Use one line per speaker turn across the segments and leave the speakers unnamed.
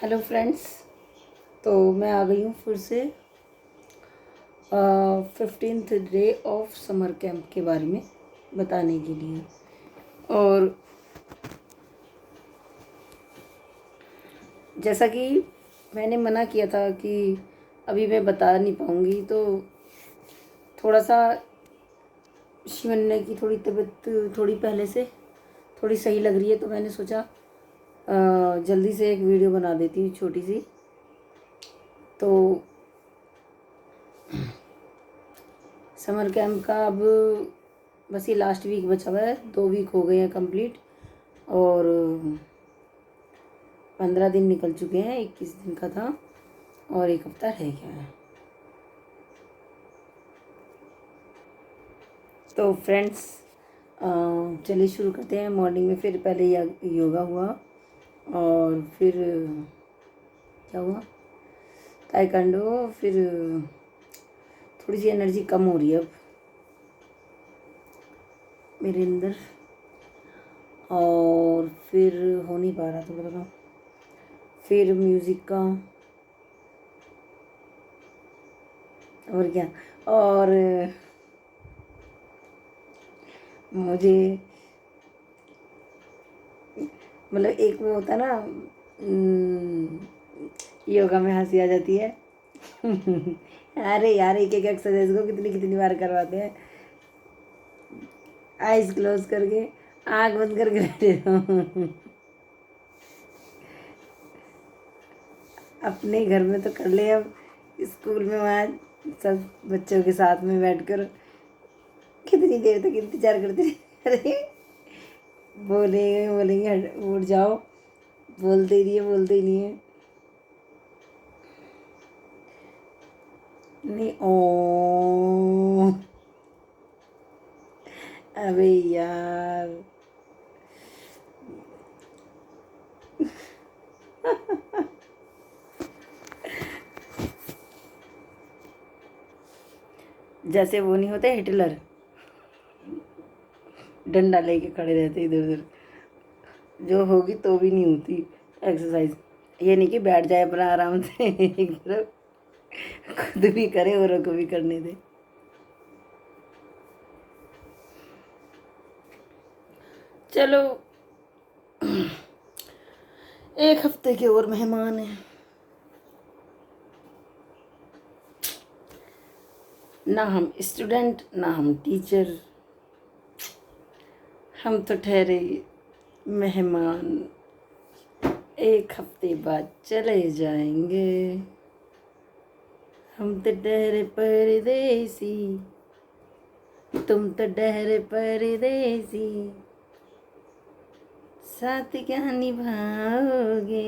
Hello friends. तो मैं आ गई हूँ फिर से 15th day of summer camp के बारे में बताने के लिए। और जैसा कि मैंने मना किया था कि अभी मैं बता नहीं पाऊँगी, तो थोड़ा सा शिवन्या की थोड़ी तबीयत थोड़ी पहले से थोड़ी सही लग रही है, तो मैंने सोचा जल्दी से एक वीडियो बना देती हूँ छोटी सी। तो समर कैंप का अब बस ये लास्ट वीक बचा हुआ है, 2 वीक हो गए हैं कंप्लीट, और 15 दिन निकल चुके हैं। 21 दिन का था और 1 हफ्ता रह गया है। तो फ्रेंड्स, चलिए शुरू करते हैं। मॉर्निंग में फिर पहले योगा हुआ, और फिर क्या हुआ, ताइक्वांडो। फिर थोड़ी सी एनर्जी कम हो रही है अब मेरे अंदर, और फिर हो नहीं पा रहा थोड़ा थोड़ा। फिर म्यूज़िक का, और क्या, और मुझे मतलब एक वो होता है ना, योगा में हंसी आ जाती है। अरे यार, एक एक एक्सरसाइज को कितनी कितनी बार करवाते हैं। आइज क्लोज करके, आँख बंद करके बैठे रहो। अपने घर में तो कर ले, अब स्कूल में वहाँ सब बच्चों के साथ में बैठकर कितनी देर तक इंतजार करते रहे। अरे बोलेंगे बोलेंगे उठ जाओ, बोलते ही नहीं है, बोलते ही नहीं है। नहीं ओ, अबे यार। जैसे वो नहीं होते हिटलर, डंडा लेके खड़े रहते इधर उधर, जो होगी तो भी नहीं होती एक्सरसाइज। ये नहीं कि बैठ जाए अपना आराम से एक तरफ, खुद भी करे औरों को भी करने दे। चलो, 1 हफ्ते के और मेहमान हैं। ना हम स्टूडेंट, ना हम टीचर, हम तो ठहरे मेहमान। 1 हफ्ते बाद चले जाएंगे। हम तो ठहरे परदेसी, तुम तो ठहरे परदेसी, साथ क्या निभाओगे।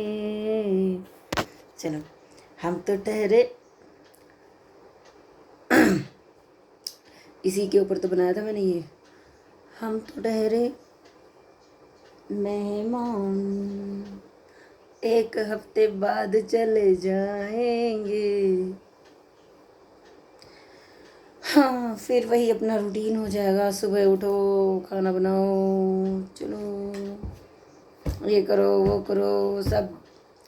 चलो, हम तो ठहरे, इसी के ऊपर तो बनाया था मैंने ये। हम तो ठहरे मेहमान, 1 हफ्ते बाद चले जाएंगे। हाँ, फिर वही अपना रूटीन हो जाएगा। सुबह उठो, खाना बनाओ, चलो ये करो वो करो, सब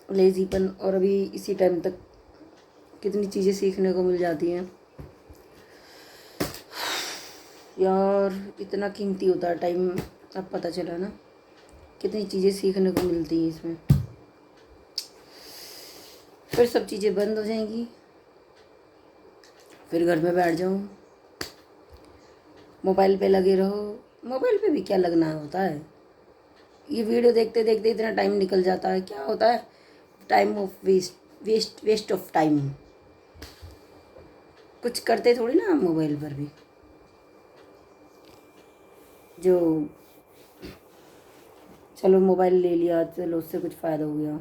लेजीपन। और अभी इसी टाइम तक कितनी चीज़ें सीखने को मिल जाती हैं यार। इतना कीमती होता है टाइम, अब पता चला ना कितनी चीज़ें सीखने को मिलती हैं इसमें। फिर सब चीज़ें बंद हो जाएंगी, फिर घर में बैठ जाओ, मोबाइल पे लगे रहो। मोबाइल पे भी क्या लगना होता है, ये वीडियो देखते देखते इतना टाइम निकल जाता है। क्या होता है, time of waste of time. कुछ करते थोड़ी ना हम मोबाइल पर भी, जो चलो मोबाइल ले लिया, चलो उससे कुछ फ़ायदा हो गया।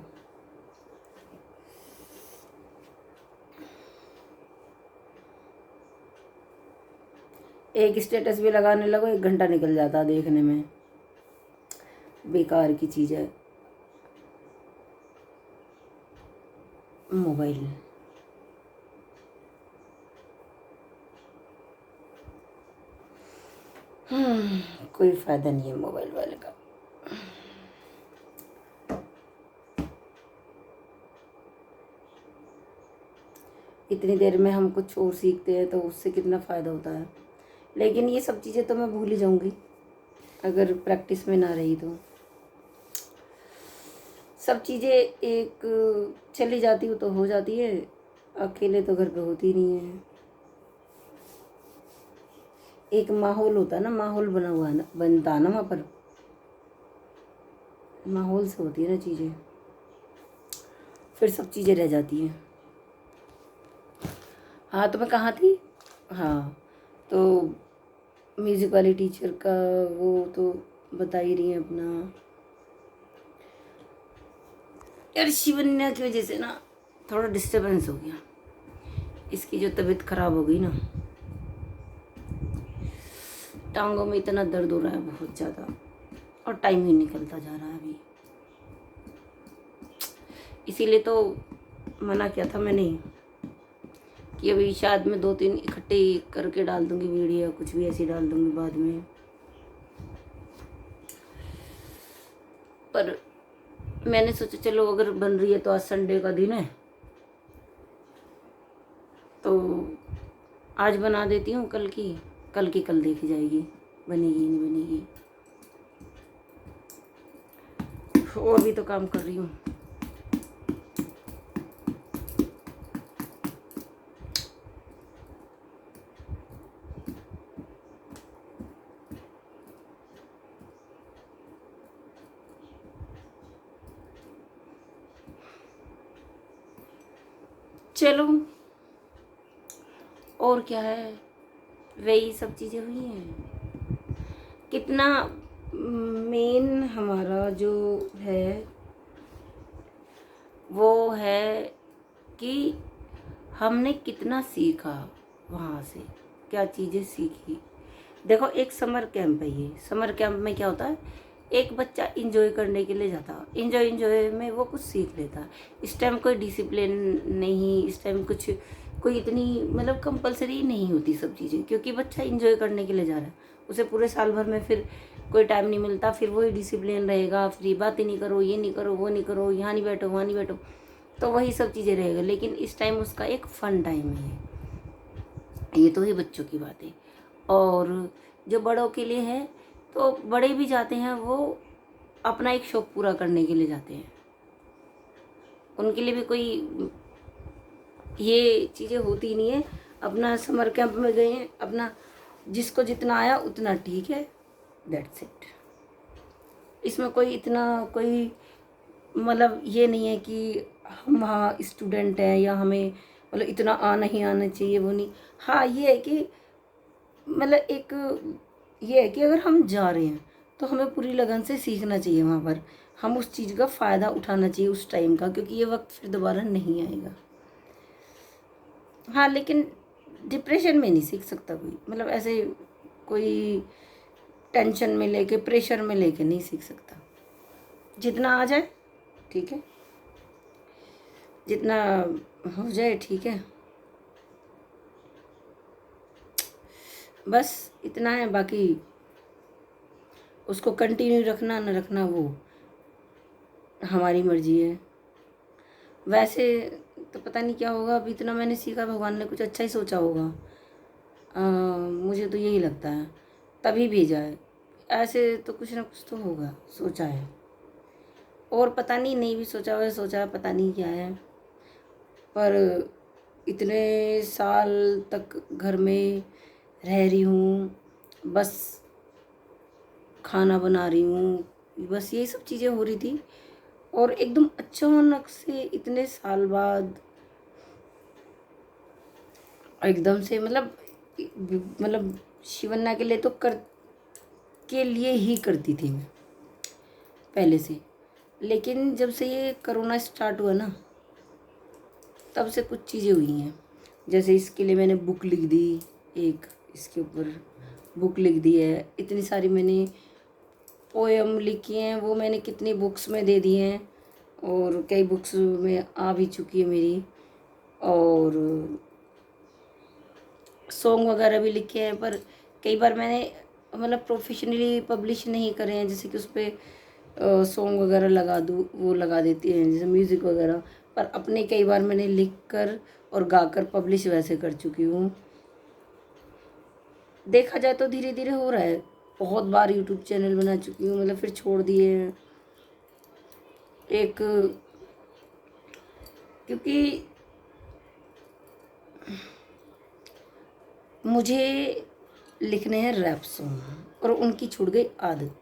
एक स्टेटस भी लगाने लगो, 1 घंटा निकल जाता है देखने में। बेकार की चीज़ है मोबाइल। कोई फ़ायदा नहीं है मोबाइल वाले का। इतनी देर में हम कुछ और सीखते हैं तो उससे कितना फ़ायदा होता है। लेकिन ये सब चीज़ें तो मैं भूल ही जाऊँगी अगर प्रैक्टिस में ना रही तो। सब चीज़ें एक चली जाती हूँ तो हो जाती है, अकेले तो घर पे होती नहीं है। एक माहौल होता है ना, माहौल बना हुआ है ना, बनता है ना वहाँ पर, माहौल से होती है ना चीज़ें, फिर सब चीज़ें रह जाती हैं। हाँ तो मैं कहाँ थी? हाँ तो म्यूज़िक वाली टीचर का वो तो बता ही रही है अपना। यार शिवन्या की वजह से ना थोड़ा डिस्टर्बेंस हो गया, इसकी जो तबीयत खराब हो गई ना, टांगों में इतना दर्द हो रहा है बहुत ज़्यादा, और टाइम ही निकलता जा रहा है अभी। इसीलिए तो मना किया था मैंने कि अभी शायद मैं 2-3 इकट्ठे करके डाल दूंगी वीडियो, कुछ भी ऐसी डाल दूंगी बाद में। पर मैंने सोचा चलो अगर बन रही है तो आज संडे का दिन है तो आज बना देती हूँ, कल की कल देखी जाएगी, बनेगी नहीं बनेगी। और भी तो काम कर रही हूँ। चलो और क्या है, वही सब चीज़ें हुई हैं। कितना मेन हमारा जो है वो है कि हमने कितना सीखा वहाँ से, क्या चीज़ें सीखी। देखो एक समर कैंप है, ये समर कैंप में क्या होता है, एक बच्चा इंजॉय करने के लिए जाता है, इंजॉय में वो कुछ सीख लेता है। इस टाइम कोई डिसिप्लिन नहीं, इस टाइम कुछ कोई इतनी मतलब कंपलसरी नहीं होती सब चीज़ें, क्योंकि बच्चा इंजॉय करने के लिए जा रहा है। उसे पूरे साल भर में फिर कोई टाइम नहीं मिलता, फिर वही डिसिप्लिन रहेगा, फिर ये बातें नहीं करो, ये नहीं करो, वो नहीं करो, यहाँ नहीं बैठो, वहाँ नहीं बैठो, तो वही सब चीज़ें रहेगा। लेकिन इस टाइम उसका एक फ़न टाइम है, ये तो है बच्चों की बातें। और जो बड़ों के लिए है तो बड़े भी जाते हैं, वो अपना एक शौक पूरा करने के लिए जाते हैं, उनके लिए भी कोई ये चीज़ें होती नहीं है। अपना समर कैंप में गए हैं, अपना जिसको जितना आया उतना ठीक है, दैट्स इट। इसमें कोई इतना कोई मतलब ये नहीं है कि हम वहाँ स्टूडेंट हैं या हमें मतलब इतना आना ही आना चाहिए, वो नहीं। हाँ ये है कि मतलब एक ये है कि अगर हम जा रहे हैं तो हमें पूरी लगन से सीखना चाहिए वहाँ पर, हम उस चीज़ का फ़ायदा उठाना चाहिए उस टाइम का, क्योंकि ये वक्त फिर दोबारा नहीं आएगा। हाँ लेकिन डिप्रेशन में नहीं सीख सकता कोई, मतलब ऐसे कोई टेंशन में लेके प्रेशर में लेके नहीं सीख सकता। जितना आ जाए ठीक है, जितना हो जाए ठीक है, बस इतना है। बाकी उसको कंटिन्यू रखना न रखना वो हमारी मर्जी है। वैसे तो पता नहीं क्या होगा, अब इतना मैंने सीखा, भगवान ने कुछ अच्छा ही सोचा होगा। मुझे तो यही लगता है, तभी भेजा है। ऐसे तो कुछ ना कुछ तो होगा, सोचा है। और पता नहीं, नहीं भी सोचा हुआ सोचा है, पता नहीं क्या है। पर इतने साल तक घर में रह रही हूँ, बस खाना बना रही हूँ, बस यही सब चीज़ें हो रही थी। और एकदम अचानक से इतने साल बाद एकदम से मतलब शिवन्ना के लिए तो कर के लिए ही करती थी मैं पहले से। लेकिन जब से ये कोरोना स्टार्ट हुआ ना, तब से कुछ चीज़ें हुई हैं। जैसे इसके लिए मैंने बुक लिख दी, एक इसके ऊपर बुक लिख दी है। इतनी सारी मैंने पोएम लिखी हैं, वो मैंने कितनी बुक्स में दे दी हैं, और कई बुक्स में आ भी चुकी है मेरी। और सॉन्ग वगैरह भी लिखे हैं, पर कई बार मैंने मतलब प्रोफेशनली पब्लिश नहीं करे हैं, जैसे कि उस पर सॉन्ग वगैरह लगा दूँ, वो लगा देती हैं जैसे म्यूज़िक वगैरह। पर अपने कई बार मैंने लिख कर और गाकर पब्लिश वैसे कर चुकी हूँ। देखा जाए तो धीरे धीरे हो रहा है। बहुत बार यूट्यूब चैनल बना चुकी हूँ, मतलब फिर छोड़ दिए हैं। एक क्योंकि मुझे लिखने हैं रैप सॉन्ग और उनकी छूट गई आदत,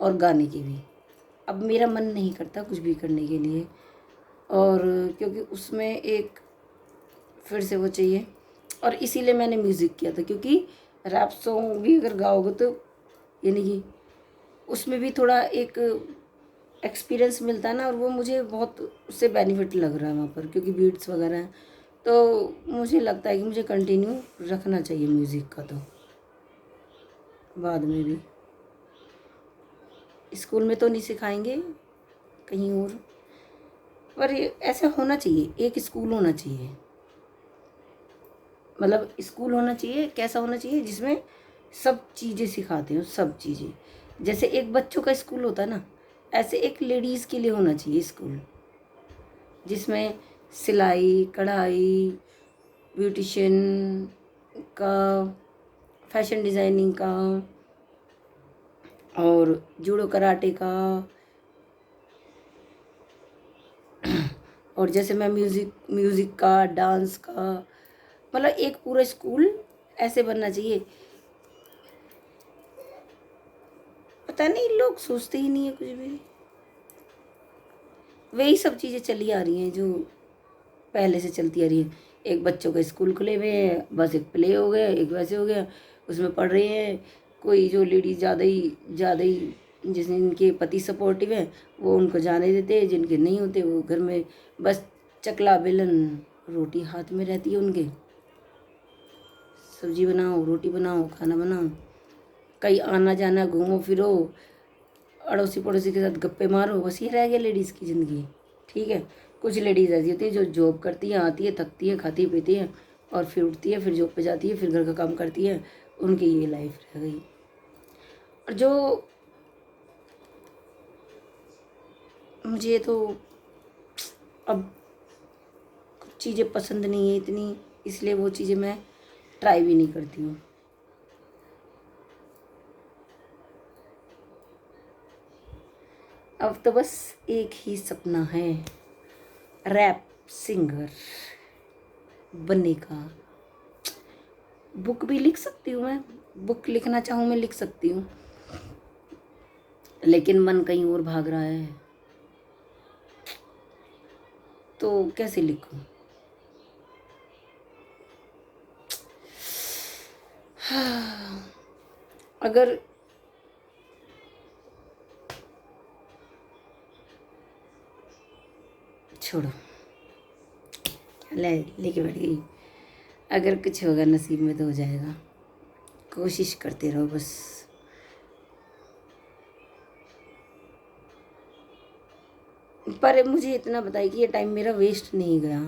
और गाने की भी। अब मेरा मन नहीं करता कुछ भी करने के लिए, और क्योंकि उसमें एक फिर से वो चाहिए, और इसीलिए मैंने म्यूज़िक किया था। क्योंकि रैप सॉन्ग भी अगर गाओगे तो यानी कि उसमें भी थोड़ा एक एक्सपीरियंस मिलता है ना, और वो मुझे बहुत उससे बेनिफिट लग रहा है वहाँ पर, क्योंकि बीट्स वगैरह हैं। तो मुझे लगता है कि मुझे कंटिन्यू रखना चाहिए म्यूज़िक का, तो बाद में भी। स्कूल में तो नहीं सिखाएंगे, कहीं और, पर ये ऐसा होना चाहिए, एक स्कूल होना चाहिए। मतलब स्कूल होना चाहिए, कैसा होना चाहिए जिसमें सब चीज़ें सिखाते हो, सब चीज़ें। जैसे एक बच्चों का स्कूल होता है ना, ऐसे एक लेडीज़ के लिए होना चाहिए स्कूल, जिसमें सिलाई कढ़ाई, ब्यूटिशियन का, फैशन डिज़ाइनिंग का, और जूडो कराटे का, और जैसे मैं म्यूज़िक का, डांस का, मतलब एक पूरा स्कूल ऐसे बनना चाहिए। पता नहीं, लोग सोचते ही नहीं है कुछ भी। वही सब चीज़ें चली आ रही हैं जो पहले से चलती आ रही है। एक बच्चों का स्कूल खुले हुए हैं, बस एक प्ले हो गया, एक वैसे हो गया, उसमें पढ़ रहे हैं। कोई जो लेडीज ज़्यादा ही जिनके पति सपोर्टिव हैं वो उनको जाने देते हैं, जिनके नहीं होते वो घर में बस चकला बेलन रोटी हाथ में रहती है उनके। सब्जी बनाओ, रोटी बनाओ, खाना बनाओ, कहीं आना जाना, घूमो फिरो, अड़ोसी पड़ोसी के साथ गप्पे मारो, बस ये रह गया लेडीज़ की ज़िंदगी। ठीक है, कुछ लेडीज़ ऐसी होती है जो जॉब करती हैं, आती है, थकती है, खाती पीती है, और फिर उठती है, फिर जॉब पे जाती है, फिर घर का काम करती है। उनकी ये लाइफ रह गई। और जो मुझे तो अब कुछ चीज़ें पसंद नहीं है इतनी, इसलिए वो चीज़ें मैं ट्राई भी नहीं करती हूँ। अब तो बस एक ही सपना है, रैप सिंगर बनने का। बुक भी लिख सकती हूँ मैं, बुक लिखना चाहूँ मैं लिख सकती हूँ, लेकिन मन कहीं और भाग रहा है, तो कैसे लिखूं। अगर छोड़ो, ले लेके बैठ गई। अगर कुछ होगा नसीब में तो हो जाएगा, कोशिश करते रहो बस। पर मुझे इतना बताइए कि ये टाइम मेरा वेस्ट नहीं गया।